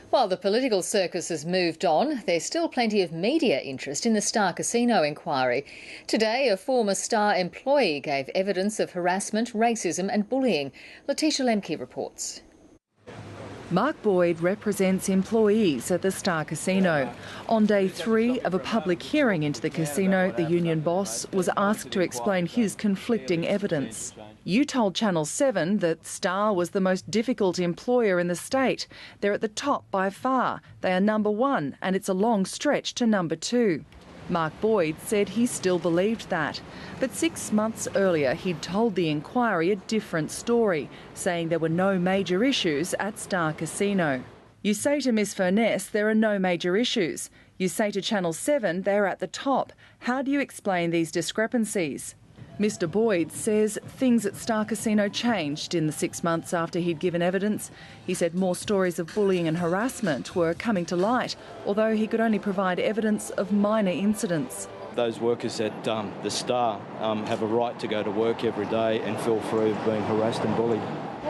While the political circus has moved on, there's still plenty of media interest in the Star Casino inquiry. Today, a former Star employee gave evidence of harassment, racism and bullying. Letitia Lemke reports. Mark Boyd represents employees at the Star Casino. On day 3 of a public hearing into the casino, the union boss was asked to explain his conflicting evidence. You told Channel 7 that Star was the most difficult employer in the state. They're at the top by far. They are number 1 and it's a long stretch to number 2. Mark Boyd said he still believed that. But 6 months earlier, he'd told the inquiry a different story, saying there were no major issues at Star Casino. You say to Miss Furness there are no major issues. You say to Channel 7 they're at the top. How do you explain these discrepancies? Mr Boyd says things at Star Casino changed in the 6 months after he'd given evidence. He said more stories of bullying and harassment were coming to light, although he could only provide evidence of minor incidents. Those workers at the Star have a right to go to work every day and feel free of being harassed and bullied.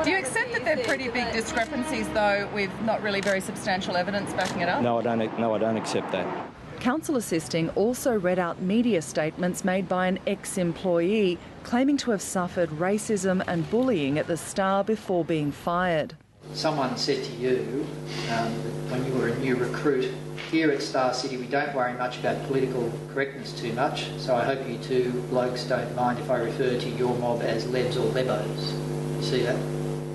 Do you accept that they're pretty big discrepancies, though, with not really very substantial evidence backing it up? No, I don't accept that. Counsel assisting also read out media statements made by an ex-employee claiming to have suffered racism and bullying at the Star before being fired. Someone said to you when you were a new recruit, here at Star City we don't worry much about political correctness too much, so I hope you two blokes don't mind if I refer to your mob as Lebs or Lebos. You see that?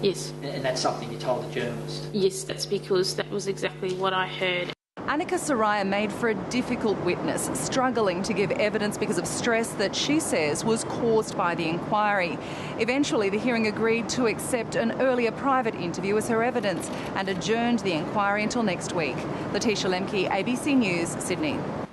Yes. And that's something you told the journalist? Yes, that's because that was exactly what I heard. Annika Soraya made for a difficult witness, struggling to give evidence because of stress that she says was caused by the inquiry. Eventually, the hearing agreed to accept an earlier private interview as her evidence and adjourned the inquiry until next week. Letitia Lemke, ABC News, Sydney.